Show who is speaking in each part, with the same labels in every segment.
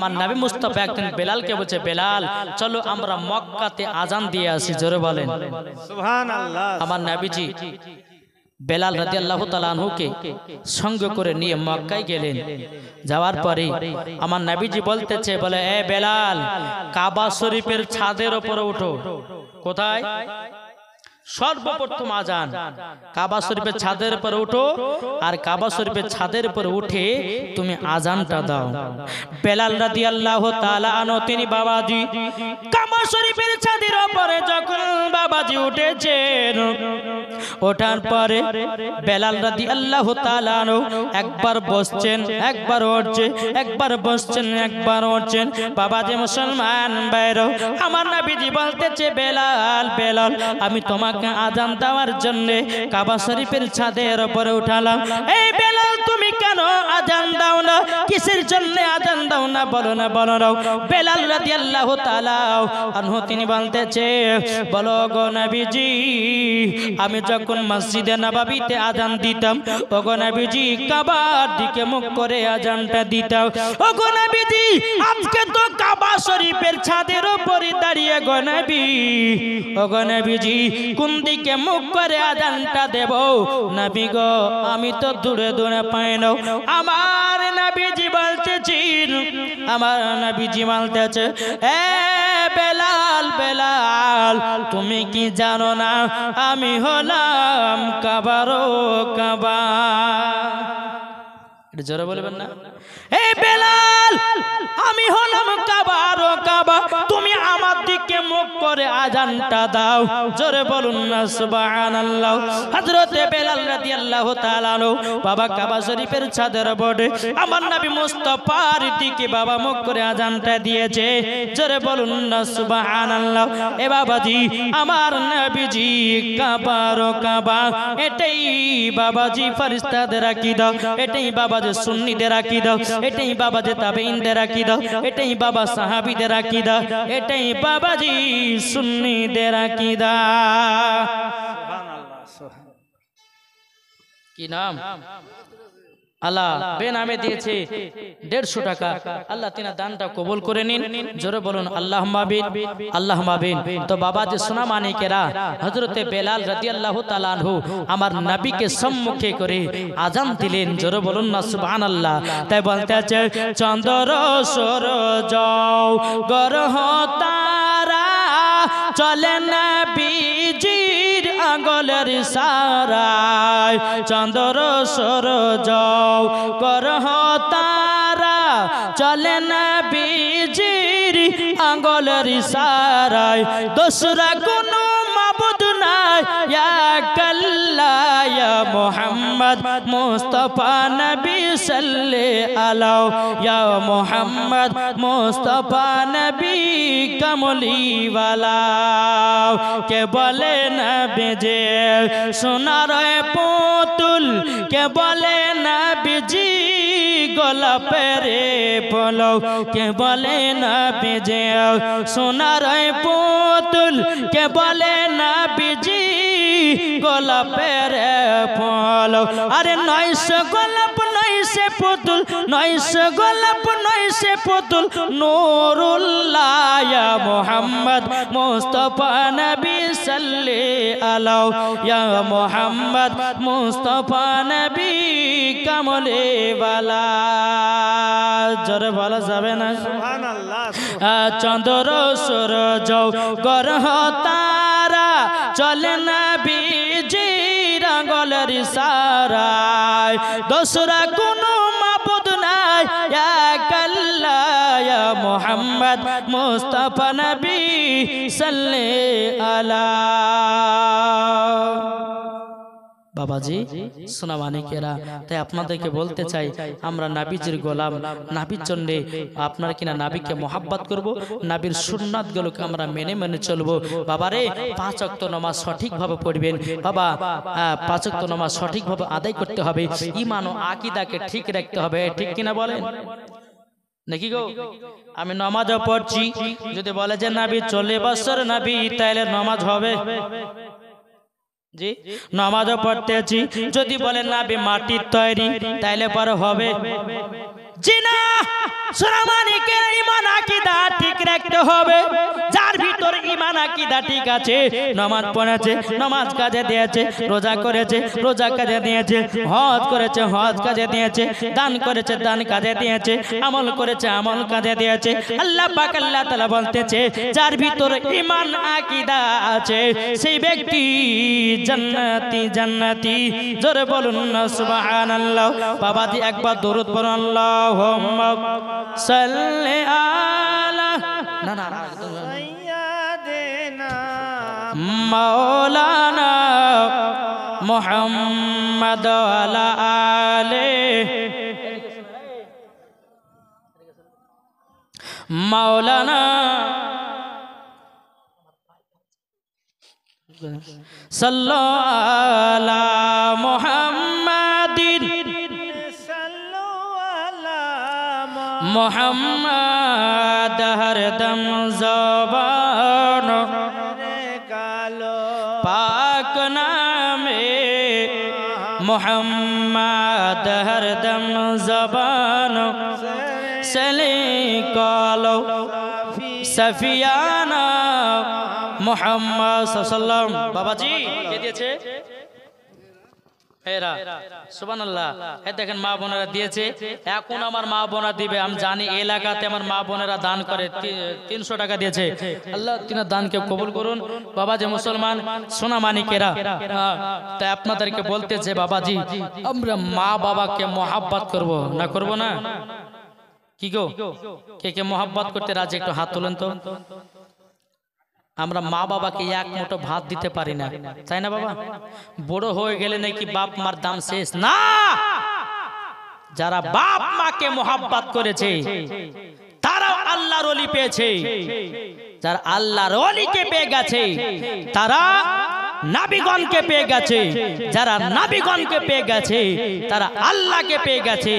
Speaker 1: আমার নবী মুস্তাফা একদিন বেলালকে বলছে, বেলাল চলো আমরা মক্কাতে আজান দিয়ে আসি। জোরে বলেন
Speaker 2: সুবহানাল্লাহ।
Speaker 1: আমার নবীজি বেলাল রাদিয়াল্লাহু তাআলা আনহুকে সঙ্গে করে নিয়ে মক্কায় গেলেন। যাওয়ার পরে আমার নবীজি বলতেছে, বলে এ বেলাল কাবা শরীফের ছাদের উপরে উঠো। কোথায়? সর্বপ্রথম আজান কাবা শরীফের ছাদের উপরে উঠো, আর কাবা শরীফের ছাদের উপরে উঠে তুমি আজানটা দাও। বেলাল রাদিয়াল্লাহু তাআলা আনহু তিনি বাবাজি কাবা শরীফের ছাদের উপরে যখন বাবাজি উঠেছেন, ওঠার পরে বেলাল রাদিয়াল্লাহু তাআলা আনহু একবার বসছেন, একবার উঠছে, একবার বসছেন, একবার উঠছেন। বাবাজি মুসলমান ভাইরা, আমার নবীজি বলতেছে, বেলাল বেলাল আমি তোমাকে আজান দেওয়ার জন্য কাবা শরীফের ছাদের উপরে উঠালাম। এই বেলাল তুমি কেন আজান দাও না? কিসের জন্য আজান দাও না? বলো না, বলো না। বেলাল রাদিয়াল্লাহু তাআলা আনহু তিনি বলতেছে, বলো গো নবীজি আমি যখন মসজিদে নববীতে আজান দিতাম, ও গো নবীজি কাবার দিকে মুখ করে আজানটা দিতাম। ও গো নবীজি আজকে তো কাবা শরীফের ছাদের উপরে দাঁড়িয়ে গো নবী, ও গো নবীজি কোন দিকে মুখ করে আজানটা দেব? নবী গো আমি তো দূরে দূরে পাই না। আমার নবীজি বলতেছি, আমার নবীজি বলতেছে, এ বেলাল বেলাল তুমি কি জানো না আমি হলাম কাবারো কাবা? এটা জোরে বলবেন না? এ বেলাল আমি হলাম কাবারো কাবা, তুমি আমার দিকে মুখ করে আজানটা দাও। জোরে বলুন না সুবহানাল্লাহ। হযরতে বেলাল রাদিয়াল্লাহু তাআলা আনহু বাবা কাবা শরীফের ছাদের উপরে আমার নবী মুস্তাফার দিকে বাবা মুখ করে আজানটা দিয়েছে। জোরে বলুন না সুবহানাল্লাহ। এ বাবাজি আমার নবীজি কাবারো কাবা, এটাই বাবাজি ফেরেশতাদের আকীদা, এটাই বাবাজি সুন্নিদের আকীদা, এটাই বাবাজি তাবেঈনদের আকীদা, এটাই বাবা সাহাবীদের আকীদা, এটাই বাবাজি সুন্নিদের আকীদা। কি নাম? আল্লাহ বেনামে দিয়েছে 150 টাকা। আল্লাহ তিনা দানটা কবুল করে নিন। জোরে বলুন আল্লাহুম্মা আমিন, আল্লাহুম্মা আমিন। তো বাবা যে সোনা মানিকেরা হযরতে বেলাল রাদিয়াল্লাহু তাআলা আনহু আমার নবীকে সম্মুখে করে আজান দিলেন। জোরে বলুন না সুবহানাল্লাহ। তাই বলতে আছে, চন্দ্র সূরজ গ্রহ তারা চলে নবীজির আঙ্গুলের ইশারায়, চন্দ্র সূরজ গ্রহ তারা চলে নবীজির আঙ্গুলের ইশারায়, দোসরা কোনো মাবুদ নাই ইয়া আল্লাহ ইয়া মুহাম্মদ মুস্তাফা নবী সাল্লাল্লাহু আলাইহি ইয়া মুহাম্মদ মুস্তাফা নবী কামলি ওয়ালা। কে বলে নবীজি সোনার পুতুল, কে বলে নবীজি গোলাপের ফুল, কে বলে নবীজি সোনার পুতুল, কে বলে নবীজি গোলাপের ফুল। আরে 900 গোলাপ 900 পুতুল, 900 গোলাপ 900 পুতুল, নূরুল্লাহ ইয়া মুহাম্মদ মুস্তাফা নবী সাল্লাল্লাহু আলাইহি ইয়া মুহাম্মদ মুস্তাফা নবী কামলে ওয়ালা। জোরে বলা যাবে না
Speaker 2: সুবহানাল্লাহ।
Speaker 1: চন্দ্র সূরজ গ্রহ তারা চলে নবীজির আঙ্গুলের ইশারায়, দোসরা কোনো মাবুদ নাই এক আল্লাহ ইয়া মুহাম্মদ মুস্তাফা নবী সাল্লাল্লাহু আলাইহি। বাবাজি সোনা মানিকেরা, তাই আপনাদেরকে বলতে চাই আমরা নাবিজির গোলাম, নাবির জন্য আপনারা কিনা নাবিকে মহাব্বত করব, নাবির সুন্নাতগুলোকে আমরা মেনে মেনে চলবো। বাবারে 5 ওয়াক্ত নামাজ সঠিকভাবে পড়বেন বাবা, 5 ওয়াক্ত নামাজ সঠিকভাবে আদায় করতে হবে, ঈমান ও আকীদাকে ঠিক রাখতে হবে। ঠিক কিনা বলেন নাকি গো? আমি নামাজও পড়ছি, যদি বলে যে নবী 40 বছর নবী, তাহলে নামাজ হবে? জি নামাজও পড়তেছি, যদি বলেন নবী মাটির তৈরি, তাইলে পরে হবে? জিনা সোনামানিকে ঈমান আকীদা ঠিক রাখতে হবে। যার ভিতর ঈমান আকীদা ঠিক আছে, নামাজ পড়েছে, নামাজ কাজে দিয়েছে, রোজা করেছে, রোজা কাজে দিয়েছে, হজ করেছে, হজ কাজে দিয়েছে, দান করেছে, দান কাজে দিয়েছে, আমল করেছে, আমল কাজে দিয়েছে। আল্লাহ পাক আল্লাহ তাআলা বলতেছে যার ভিতর ঈমান আকীদা আছে সেই ব্যক্তি জান্নাতি জান্নাতি। জোরে বলুন না সুবহানাল্লাহ। বাবাজি একবার দরুদ পড়ুন, আল্লাহুম্মা সাল্লি আলা না না
Speaker 2: সাইয়্যিদিনা
Speaker 1: মাওলানা মুহাম্মদ ওয়ালা আলিহি মাওলানা সাল্লাল্লাহু আলা মুহাম্মাদিন
Speaker 2: সাল্লু আলা
Speaker 1: মুহাম্মাদ হরদম জবান
Speaker 2: রে কালো
Speaker 1: পাক নামে মুহাম্মাদ হরদম জবান সলে কালো সফিয়ানা মুহাম্মদ সাল্লাল্লাহু আলাইহি ওয়াসাল্লাম। বাবাজি কে দিয়েছে? এরা সুবহানাল্লাহ। এই দেখেন মা বোনেরা দিয়েছে। এখন আমার মা বোনেরা দিবে। আমি জানি এলাকাতে আমার মা বোনেরা দান করে 300 টাকা দিয়েছে। আল্লাহ তিনার দানকে কবুল করুন। বাবাজি মুসলমান সোনামানিকেরা, তাই আপনাদেরকে বলতেছে বাবাজি আমরা মা বাবাকে মহব্বত করব না, করব না? কি গো, কে কে মহব্বত করতে রাজি একটু হাত তুলেন তো। আমরা মা বাবাকে এক মুঠো ভাত দিতে পারি না, তাই না বাবা? বড় হয়ে গেলে নাকি বাপ মার দাম শেষ না। যারা বাপ মাকে মহব্বত করেছে তারাও আল্লাহর ওলি পেয়েছে। যারা আল্লাহর ওলিকে পেয়ে গেছে তারা নবীগণকে পেয়ে গেছে। যারা নবীগণকে পেয়ে গেছে তারা আল্লাহকে পেয়ে গেছে।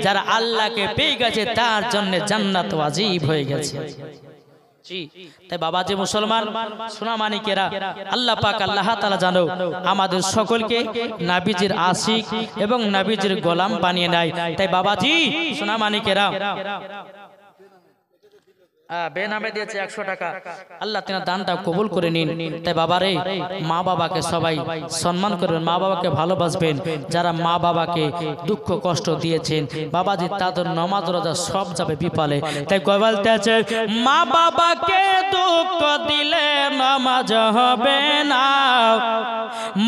Speaker 1: যারা আল্লাহকে পেয়ে গেছে তার জন্য জান্নাত ওয়াজিব হয়ে গেছে। তাই বাবাজি মুসলমান সোনামানিকেরা, আল্লাহ পাক আল্লাহ তাআলা জানো আমাদের সকলকে নবীজির আশিক এবং নবীজির গোলাম বানিয়ে নেয়। তাই বাবাজি সোনামানিকেরা বেনামে দিয়েছে 100 টাকা। আল্লাহ তিনার দানটা কবুল করে নিন। তাই বাবারে মা বাবাকে সবাই সম্মান করবেন, মা বাবাকে ভালোবাসবেন। যারা মা বাবাকে দুঃখ কষ্ট দিয়েছেন বাবাজি তাদের নামাজ রোজা সব যাবে বিপালে। তাই বলতে আছে মা বাবাকে দুঃখ দিলে নামাজ হবে না,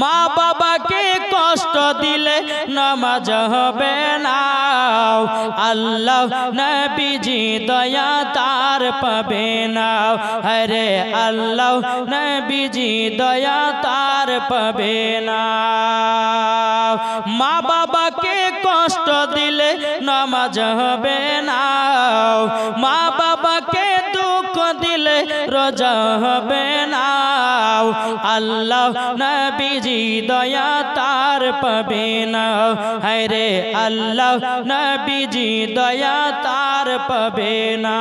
Speaker 1: মা বাবাকে কষ্ট দিলে নামাজ হবে না। আল্লাহ নবীজি দয়া তার পাবে না, হরে আল্লাহ নবীজি দয়া তার পাবে না। মা বাবাকে কষ্ট দিলে নামাজ হবে না, মা বাবাকে দুঃখ দিলে রোজা হবে না। আল্লাহ নবীজি দয়া তার পাবে না, হরে আল্লাহ নবীজি দয়া তার পাবে না।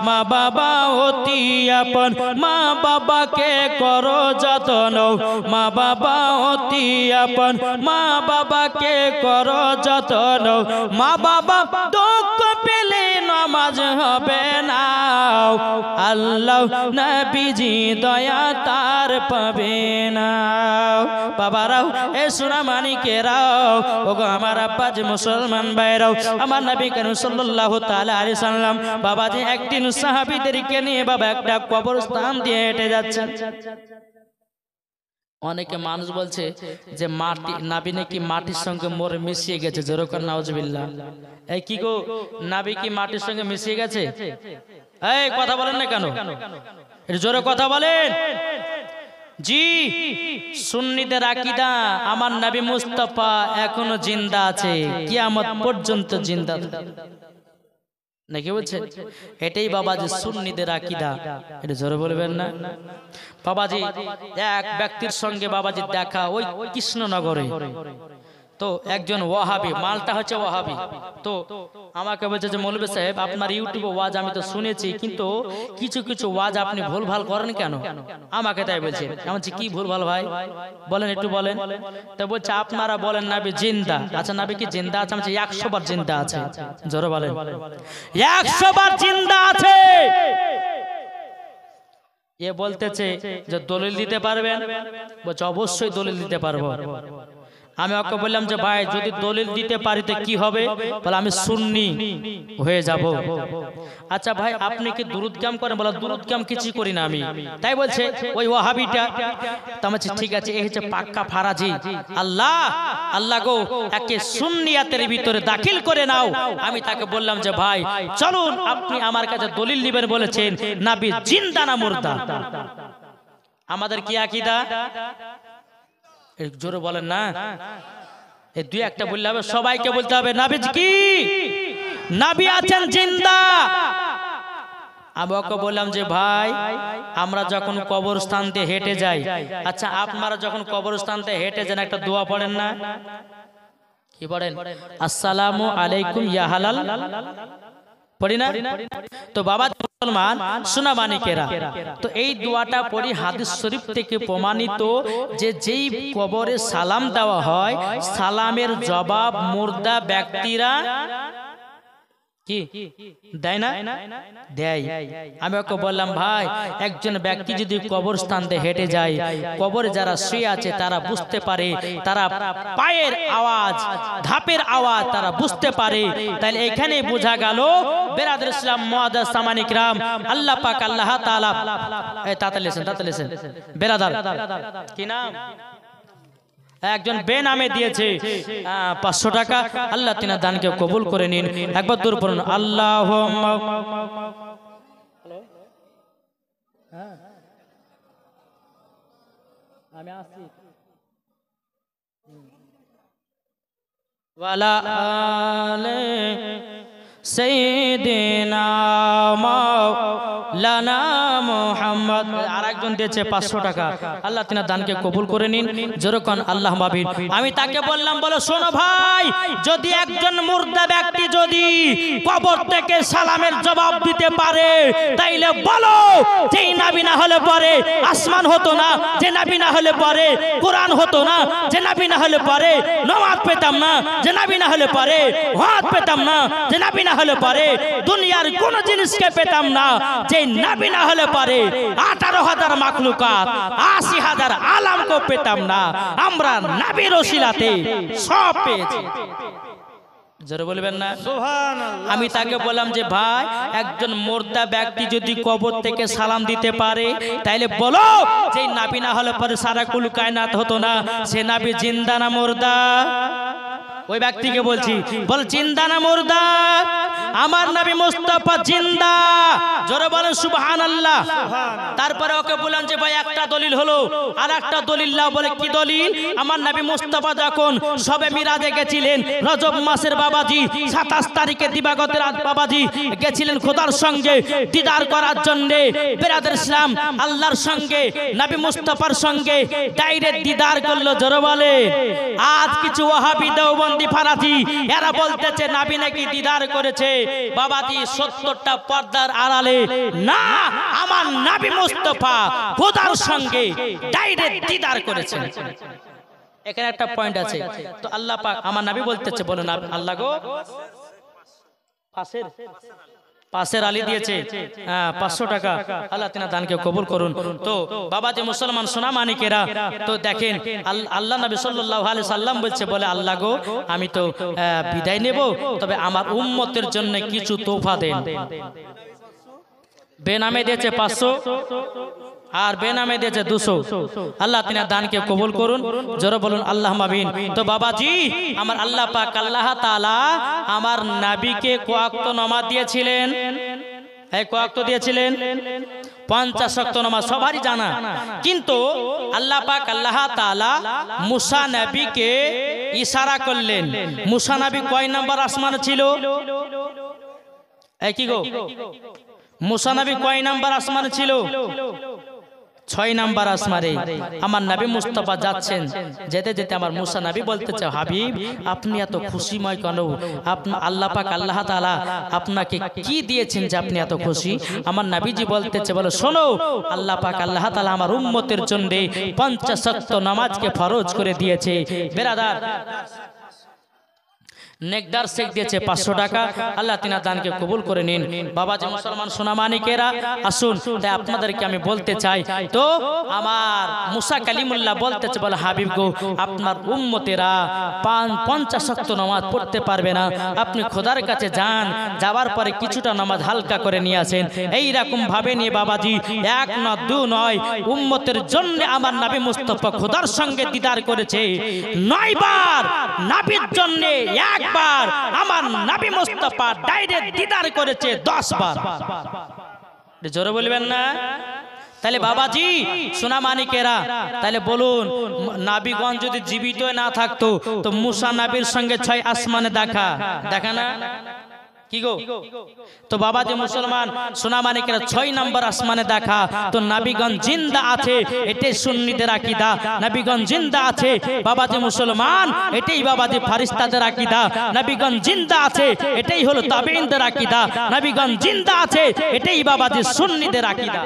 Speaker 1: মা বাবা অতি আপন, মা বাবাকে করো যত্ন, মা বাবা অতি আপন, মা বাবাকে করো যত্ন। মা বাবা দুঃখ পেলে নামাজ হবে না, আল্লাহ নবীজি দয়া তার পাবে না। বাবারাও এ সোনামানিকেরাও, ওগো আমার আব্বাজি মুসলমান ভাইরাও, আমার নবী করিম সাল্লাল্লাহু তাআলা আলাইহি সাল্লাম বাবাজি একদিন সাহাবীদেরকে নিয়ে বাবা একটা কবরস্থান দিয়ে হেঁটে যাচ্ছেন। অনেকে মানুষ বলছে যে মাটি নাবি নাকি মাটির সঙ্গে মোর মিশিয়ে গেছে, যেরকম নাউজুবিল্লাহ। এই কি গো, নাবি কি মাটির সঙ্গে মিশিয়ে গেছে? এই কথা বলেন না কেন? জোরে কথা বলেন। জি, সুন্নিদের আকীদা আমার নবী মুস্তাফা এখনো জিন্দা আছে, কিয়ামত পর্যন্ত জিন্দা নাকি বলছে? এটাই বাবাজি সুন্নিদের আকীদা। এটা জোরে বলবেন না বাবাজি। এক ব্যক্তির সঙ্গে বাবাজি দেখা ওই কৃষ্ণনগরে। তো তো একজন ওয়াহাবি, মালটা হচ্ছে ওয়াহাবি। তো আমাকে বলছে যে মৌলভী সাহেব আপনার ইউটিউবে ওয়াজ আমি তো শুনেছি, কিন্তু কিছু কিছু ওয়াজ আপনি ভুলভাল করেন কেন? আমাকে তাই বলছে। আমি বলছি কি ভুলভাল ভাই, বলেন একটু বলেন। তো বলছে আপনারা বলেন নাবি জিন্দা। আচ্ছা নাবি কি জিন্দা আছে? আমি বলছি 100 বার জিন্দা আছে। জোরে বলেন 100 বার জিন্দা আছে। এ বলতেছে যে দলিল দিতে পারবেন? বলছে অবশ্যই দলিল দিতে পারবো। আমি ওকে বললাম যে ভাই যদি দলিল দিতে পারি তো কি হবে? বলে আমি সুন্নি হয়ে যাব। আচ্ছা ভাই আপনি কি দুরুদ কাম করেন? বলে দুরুদ কাম কিছু করি না আমি। তাই বলছে ওই ওয়াহাবিটা। তো আমি বলছি ঠিক আছে, এই হচ্ছে পাক্কা ফারাজি। আল্লাহ আল্লাহ গো একে সুন্নিয়াতের ভিতরে দাখিল করে নাও। আমি তাকে বললাম যে ভাই চলুন আপনি আমার কাছে দলিল দিবেন, বলেছেন নবী জিন্দা না মুর্দা। আমাদের কি আকীদা? জোরে বলেন না, এই দুই একটা বললে হবে, সবাইকে বলতে হবে নবী কি নবী আছেন জিন্দা। আমি ওকে বললাম যে ভাই আমরা যখন কবরস্থান দিয়ে হেঁটে যাই, আচ্ছা আপনারা যখন কবরস্থান দিয়ে হেঁটে যান একটা দোয়া পড়েন না? কি পড়েন? আসসালামু আলাইকুম ইয়া হালাল, পড়ি না? তো বাবা মুসলমান সোনা মানিকেরা, তো এই দোয়াটা পড়ি হাদিস শরীফ থেকে প্রমাণিত যে যেই কবরে সালাম দেওয়া হয়, সালামের জবাব মুর্দা ব্যক্তিরা কি দেয় না? দেয়। আমি ওকে বললাম ভাই একজন ব্যক্তি যদি কবরস্থান দিয়ে হেঁটে যায়, কবরে যারা শুয়ে আছে তারা বুঝতে পারে, তারা পায়ের আওয়াজ ধাপের আওয়াজ তারা বুঝতে পারে। তাহলে এখানে বোঝা গেল বেরাদর ইসলাম মুআদ্দাস সামানিক রাম, আল্লাহ পাক আল্লাহ তাআলা তাতালেছেন বেরাদার কি নাম একজন বেনামে দিয়েছে 500 টাকা। আল্লাহ তিনার দানকে কবুল করে নিন। একবার দূর পড়ুন আল্লাহুম্মা। আমি আসছি ওয়ালা আলে সাইয়্যিদিনা মাওলানা মুহাম্মদ। আরেকজন দিয়েছে 500 টাকা। আল্লাহ তিনার দানকে কবুল করে নিন। যেরকম আল্লাহ মাবিন। আমি তাকে বললাম বলো শোনো ভাই, যদি একজন মুর্দা ব্যক্তি যদি কবর থেকে সালামের জবাব দিতে পারে তাইলে বলো যেই নবী না হলে পরে আসমান হতো না, যে নবী না হলে পরে কোরআন হতো না, যে নবী না হলে পরে নামাজ পেতাম না, যে নবী না হলে পরে হাত পেতাম না, যে নবী না হলে পরে দুনিয়ার কোন জিনিসকে পেতাম না, যে নবী না হলে পরে 18,000 মাখলুকাত 80,000 আলামকে পেতাম না। আমরা নবীর ওসিলাতে সব পেয়েছি। জোরে বলবেন না সুবহানাল্লাহ। আমি তাকে বললাম যে ভাই একজন মুর্দা ব্যক্তি যদি কবর থেকে সালাম দিতে পারে তাইলে বলো যে নবী না হলে পরে সারা কুল কায়নাত হতো না, সে নবী জিন্দা না মুর্দা? ওই ব্যক্তিকে বলছি বল জিন্দা না মুর্দা? আমার নবী মুস্তাফা জিন্দা। জোরে বলেন সুবহানাল্লাহ। তারপরে ওকে বললাম যে ভাই একটা দলিল হলো, আর একটা দলিল নাও। বলে কি দলিল? আমার নবী মুস্তাফা যখন সবে মিরাজে গেছিলেন রজব মাসের বাবাজি 27 তারিখে দিবাগতের রাত বাবাজি গেছিলেন খোদার সঙ্গে দিদার করার জন্য। বেরাদর ইসলাম আল্লাহর সঙ্গে নবী মুস্তাফার সঙ্গে ডাইরেক্ট দিদার করলো। জোরে বলে আজ কিছু ওয়াহাবি দেওবন্দি ফারাজি এরা বলতেছে নবী নাকি দিদার করেছে। বাবাজি 70টা পর্দার আড়ালে না, আমার নবী মুস্তাফা খোদার সঙ্গে ডাইরেক্ট দিদার করেছে। এখানে একটা পয়েন্ট আছে। তো আল্লাহ পাক আমার নবী বলতেছে বলেন আল্লাহ গো পাশের আলী দিয়েছে 500 টাকা। আল্লাহ তিনার দানকে কবুল করুন। তো বাবাজি মুসলমান সোনা মানিকেরা, তো দেখেন আল্লাহ নবী সাল্লাল্লাহু আলাইহি সাল্লাম বলছে বলে আল্লাহ গো আমি তো বিদায় নেব, তবে আমার উম্মতের জন্য কিছু তোফা দেন। বেনামে দিয়েছে 500 আর বেনামে দিয়েছে 200। আল্লাহ তিনার দানকে কবুল করুন। জোরে বলুন আল্লাহ মাবিন। তো বাবাজি আমার আল্লাহ পাক আল্লাহ তাআলা আমার নবীকে কওয়াক্ত নামাজ দিয়েছিলেন। এই কওয়াক্ত দিয়েছিলেন 50 ওয়াক্ত নামাজ সবারই জানা। কিন্তু আল্লাহ পাক আল্লাহ তাআলা মুসা নবীকে ইশারা করলেন। মুসা নবী কয় নাম্বার আসমানে ছিল? এই কি গো মুসা নবী কয় নাম্বার আসমানে ছিল? 6 নাম্বার আসমানে আমার নবী মুস্তাফা যাচ্ছেন, যেতে যেতে আমার মুসা নবী বলতেছে, হাবিব আপনি এত খুশিময় কেন? আল্লাহ পাক আল্লাহ তাআলা আপনাকে কি দিয়েছেন যে আপনি এত খুশি? আমার নবীজি বলতেছে, বলো শোনো, আল্লাহ পাক আল্লাহ তাআলা আমার উম্মতের জন্য 50 ওয়াক্ত নামাজকে ফরজ করে দিয়েছে। বেরাদার, নেকদার শেখ দিয়েছে 500 টাকা, আল্লাহ তিনার দানকে কবুল করে নিন। বাবাজি মুসলমান সোনামানিকেরা, আসুন তাই আপনাদেরকে আমি বলতে চাই, তো আমার মুসা কালিমুল্লাহ বলতেছে, বলে হাবিব গো, আপনার উম্মতেরা 50 ওয়াক্ত নামাজ পড়তে পারবে না, আপনি খোদার কাছে যান, যাওয়ার পরে কিছুটা নামাজ হালকা করে নিয়ে আসেন। এইরকম ভাবে নিয়ে বাবাজি 1 না 2 নয়, উম্মতের জন্য আমার নবী মুস্তাফা খোদার সঙ্গে দিদার করেছে 9 বার। নবীর জন্য একবার আমার নবী মুস্তাফা ডাইরেক্ট দিদার করেছে 10 বার। জোরে বলবেন না? তাহলে বাবাজি সোনামানিকেরা, তাহলে বলুন, নবীগণ যদি জীবিত না থাকতো তো মুসা নবীর সঙ্গে 6 আসমানে দেখা না কি গো? তো বাবাজি মুসলমান সোনামানিকেরা 6 নাম্বার আসমানে দেখা, তো নবীগণ জিন্দা আছে, এটাই সুন্নিদের আকীদা। নবীগণ জিন্দা আছে বাবাজি মুসলমান, এটাই বাবাজি ফারিস্তাদের আকীদা। নবীগণ জিন্দা আছে, এটাই হলো তাবেঈনদের আকীদা। নবীগণ জিন্দা আছে, এটাই বাবাজি সুন্নিদের আকীদা।